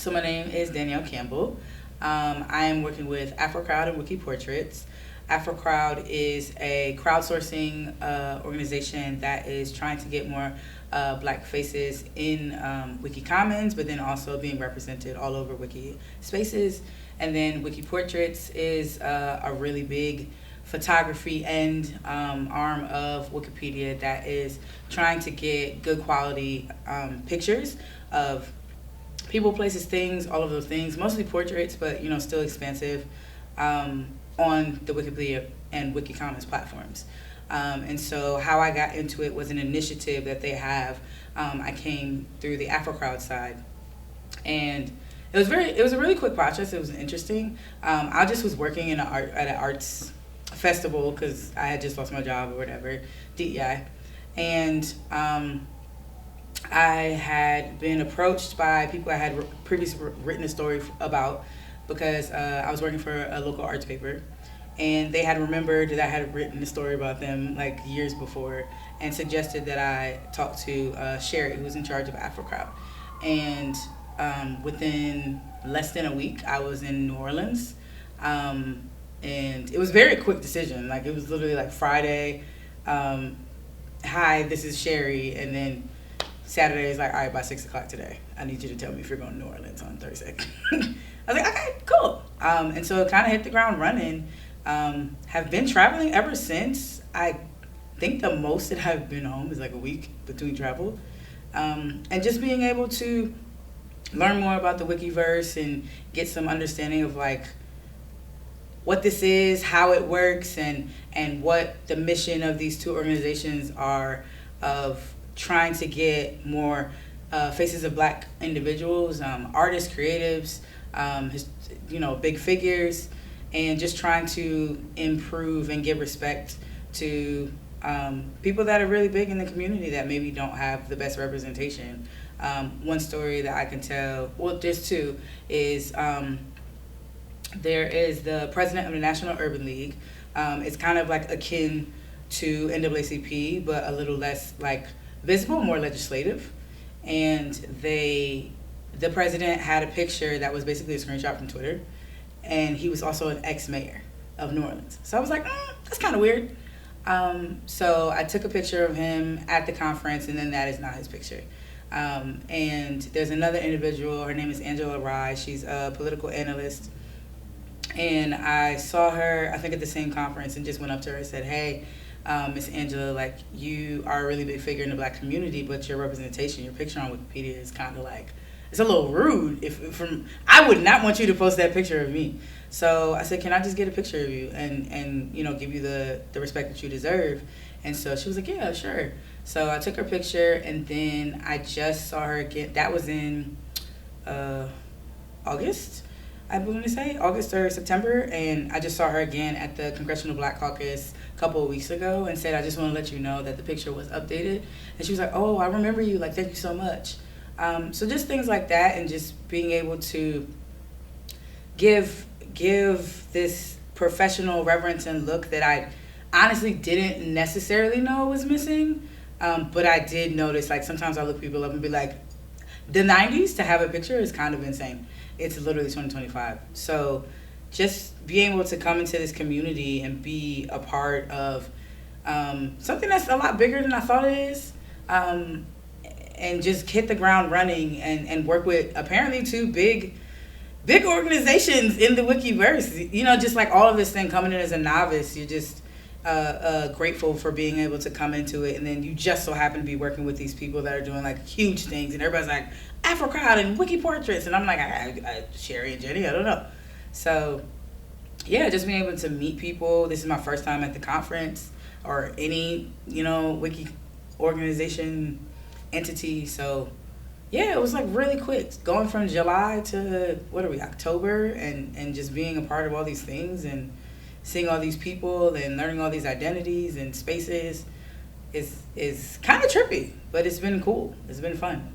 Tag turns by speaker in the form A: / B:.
A: So my name is Danielle Campbell. I am working with AfroCROWD and WikiPortraits. AfroCROWD is a crowdsourcing organization that is trying to get more Black faces in Wiki Commons, but then also being represented all over Wiki spaces. And then WikiPortraits is a really big photography and arm of Wikipedia that is trying to get good quality pictures of people, places, things, all of those things, mostly portraits, but still expansive, on the Wikipedia and Wiki Commons platforms. And so how I got into it was an initiative that they have. I came through the AfroCROWD side, and it was a really quick process. It was interesting. I just was working at an arts festival because I had just lost my job or whatever, DEI, and I had been approached by people I had previously written a story about because I was working for a local arts paper, and they had remembered that I had written a story about them like years before and suggested that I talk to Sherry, who was in charge of AfroCROWD. And within less than a week, I was in New Orleans, and it was a very quick decision. Like, it was literally like Friday, hi, this is Sherry, and then Saturday is like, all right, by 6 o'clock today, I need you to tell me if you're going to New Orleans on Thursday. I was like, okay, cool. And so it kind of hit the ground running. Have been traveling ever since. I think the most that I've been home is like a week between travel. And just being able to learn more about the Wikiverse and get some understanding of like what this is, how it works, and what the mission of these two organizations are of trying to get more faces of Black individuals, artists, creatives, big figures, and just trying to improve and give respect to people that are really big in the community that maybe don't have the best representation. One story that I can tell, well, there's two, is there is the president of the National Urban League. It's kind of like akin to NAACP, but a little less like visible, more legislative. And the president had a picture that was basically a screenshot from Twitter, and he was also an ex-mayor of New Orleans. So I was like, that's kind of weird. So I took a picture of him at the conference, and then that is not his picture. And there's another individual, her name is Angela Rye. She's a political analyst. And I saw her, I think at the same conference, and just went up to her and said, hey, Miss Angela, like, you are a really big figure in the Black community, but your representation, your picture on Wikipedia is kind of like, it's a little rude. I would not want you to post that picture of me. So I said, can I just get a picture of you and give you the respect that you deserve? And so she was like, yeah, sure. So I took her picture, and then I just saw her again. That was in August, I want to say, August or September, and I just saw her again at the Congressional Black Caucus a couple of weeks ago and said, I just want to let you know that the picture was updated. And she was like, oh, I remember you, like, thank you so much. So just things like that, and just being able to give this professional reverence and look that I honestly didn't necessarily know was missing, but I did notice, like, sometimes I look people up and be like, the 90s to have a picture is kind of insane. It's literally 2025. So just being able to come into this community and be a part of something that's a lot bigger than I thought it is, and just hit the ground running and work with apparently two big organizations in the Wikiverse. Just like all of this thing coming in as a novice, you're just grateful for being able to come into it, and then you just so happen to be working with these people that are doing like huge things, and everybody's like AfroCROWD and WikiPortraits, and I'm like, I Sherry and Jenny, I don't know. So yeah, just being able to meet people. This is my first time at the conference or any Wiki organization entity. So yeah, it was like really quick going from July to October, and just being a part of all these things and seeing all these people and learning all these identities and spaces is kind of trippy, but it's been cool. It's been fun.